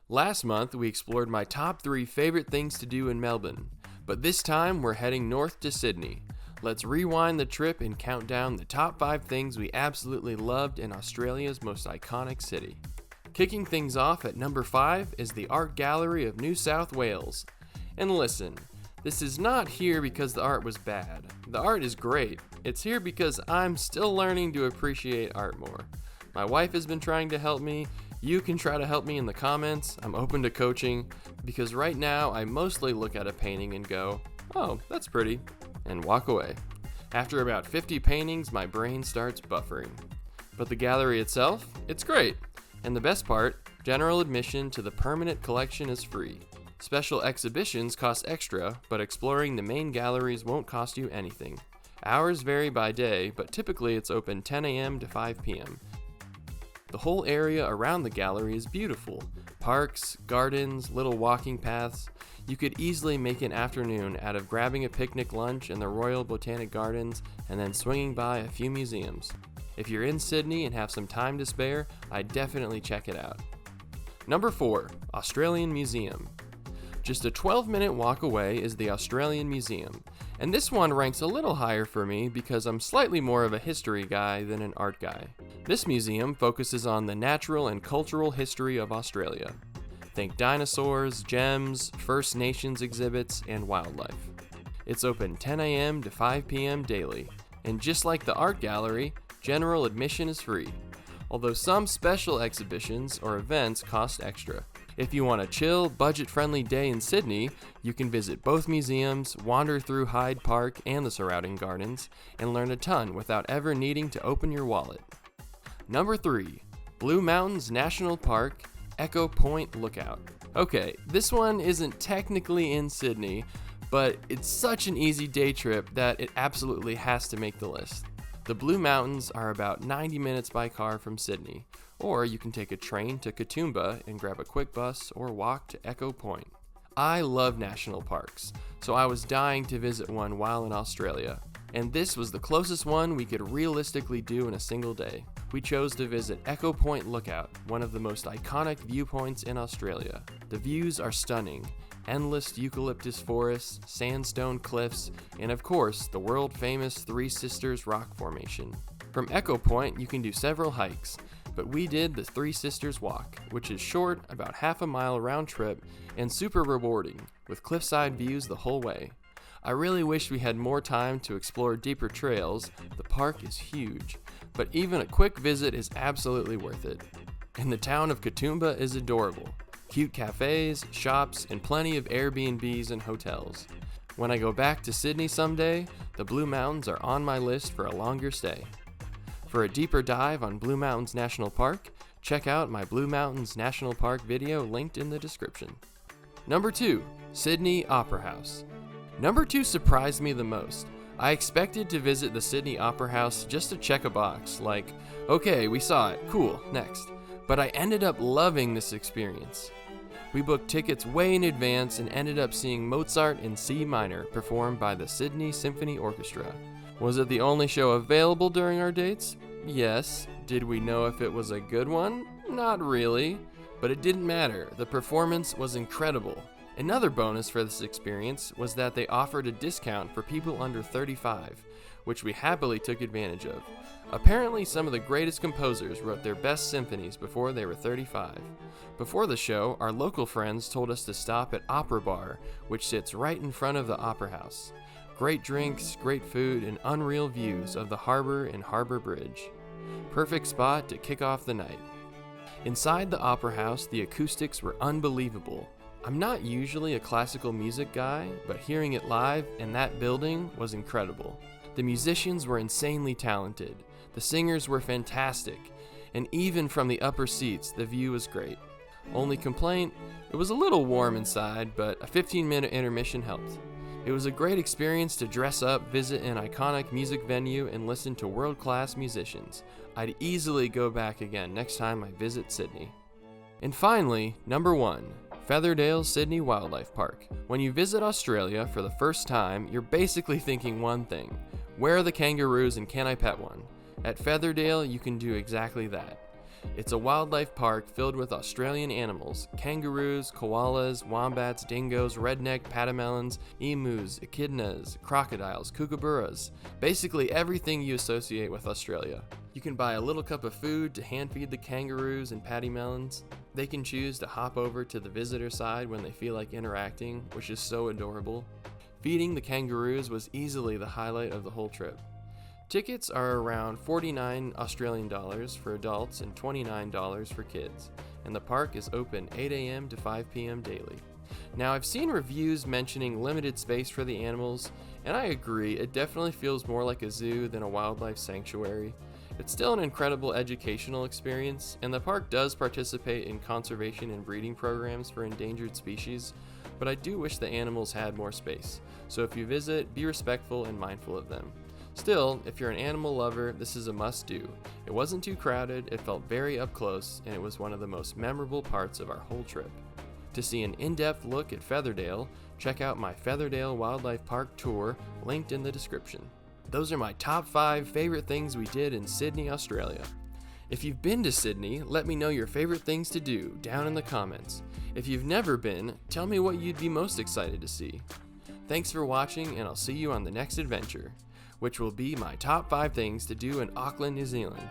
Last month, we explored my top 3 favorite things to do in Melbourne, but this time we're heading north to Sydney. Let's rewind the trip and count down the top 5 things we absolutely loved in Australia's most iconic city. Kicking things off at number 5 is the Art Gallery of New South Wales. And listen, this is not here because the art was bad. The art is great. It's here because I'm still learning to appreciate art more. My wife has been trying to help me. You can try to help me in the comments. I'm open to coaching because right now I mostly look at a painting and go, oh, that's pretty, and walk away. After about 50 paintings, my brain starts buffering. But the gallery itself, it's great. And the best part, general admission to the permanent collection is free. Special exhibitions cost extra, but exploring the main galleries won't cost you anything. Hours vary by day, but typically it's open 10 a.m. to 5 p.m. The whole area around the gallery is beautiful. Parks, gardens, little walking paths. You could easily make an afternoon out of grabbing a picnic lunch in the Royal Botanic Gardens and then swinging by a few museums. If you're in Sydney and have some time to spare, I'd definitely check it out. Number 4, Australian Museum. Just a 12-minute walk away is the Australian Museum, and this one ranks a little higher for me because I'm slightly more of a history guy than an art guy. This museum focuses on the natural and cultural history of Australia. Think dinosaurs, gems, First Nations exhibits, and wildlife. It's open 10 a.m. to 5 p.m. daily, and just like the art gallery, general admission is free, although some special exhibitions or events cost extra. If you want a chill, budget-friendly day in Sydney, you can visit both museums, wander through Hyde Park and the surrounding gardens, and learn a ton without ever needing to open your wallet. Number 3, Blue Mountains National Park, Echo Point Lookout. Okay, this one isn't technically in Sydney, but it's such an easy day trip that it absolutely has to make the list. The Blue Mountains are about 90 minutes by car from Sydney, or you can take a train to Katoomba and grab a quick bus or walk to Echo Point. I love national parks, so I was dying to visit one while in Australia, and this was the closest one we could realistically do in a single day. We chose to visit Echo Point Lookout, one of the most iconic viewpoints in Australia. The views are stunning. Endless eucalyptus forests, sandstone cliffs, and of course, the world-famous Three Sisters rock formation. From Echo Point, you can do several hikes, but we did the Three Sisters Walk, which is short, about half a mile round trip, and super rewarding, with cliffside views the whole way. I really wish we had more time to explore deeper trails. The park is huge, but even a quick visit is absolutely worth it. And the town of Katoomba is adorable. Cute cafes, shops, and plenty of Airbnbs and hotels. When I go back to Sydney someday, the Blue Mountains are on my list for a longer stay. For a deeper dive on Blue Mountains National Park, check out my Blue Mountains National Park video linked in the description. Number 2, Sydney Opera House. Number 2 surprised me the most. I expected to visit the Sydney Opera House just to check a box, like, okay, we saw it, cool, next. But I ended up loving this experience. We booked tickets way in advance and ended up seeing Mozart in C minor performed by the Sydney Symphony Orchestra. Was it the only show available during our dates? Yes. Did we know if it was a good one? Not really. But it didn't matter. The performance was incredible. Another bonus for this experience was that they offered a discount for people under 35, which we happily took advantage of. Apparently, some of the greatest composers wrote their best symphonies before they were 35. Before the show, our local friends told us to stop at Opera Bar, which sits right in front of the Opera House. Great drinks, great food, and unreal views of the harbor and Harbor Bridge. Perfect spot to kick off the night. Inside the Opera House, the acoustics were unbelievable. I'm not usually a classical music guy, but hearing it live in that building was incredible. The musicians were insanely talented. The singers were fantastic, and even from the upper seats, the view was great. Only complaint, it was a little warm inside, but a 15-minute intermission helped. It was a great experience to dress up, visit an iconic music venue, and listen to world-class musicians. I'd easily go back again next time I visit Sydney. And finally, number 1, Featherdale Sydney Wildlife Park. When you visit Australia for the first time, you're basically thinking one thing: where are the kangaroos and can I pet one? At Featherdale, you can do exactly that. It's a wildlife park filled with Australian animals: kangaroos, koalas, wombats, dingoes, redneck patamelons, emus, echidnas, crocodiles, kookaburras, basically everything you associate with Australia. You can buy a little cup of food to hand feed the kangaroos and patymelons. They can choose to hop over to the visitor side when they feel like interacting, which is so adorable. Feeding the kangaroos was easily the highlight of the whole trip. Tickets are around 49 Australian dollars for adults and $29 for kids, and the park is open 8 a.m. to 5 p.m. daily. Now, I've seen reviews mentioning limited space for the animals, and I agree, it definitely feels more like a zoo than a wildlife sanctuary. It's still an incredible educational experience, and the park does participate in conservation and breeding programs for endangered species, but I do wish the animals had more space, so if you visit, be respectful and mindful of them. Still, if you're an animal lover, this is a must-do. It wasn't too crowded, it felt very up close, and it was one of the most memorable parts of our whole trip. To see an in-depth look at Featherdale, check out my Featherdale Wildlife Park tour, linked in the description. Those are my top 5 favorite things we did in Sydney, Australia. If you've been to Sydney, let me know your favorite things to do down in the comments. If you've never been, tell me what you'd be most excited to see. Thanks for watching, and I'll see you on the next adventure, which will be my top 5 things to do in Auckland, New Zealand.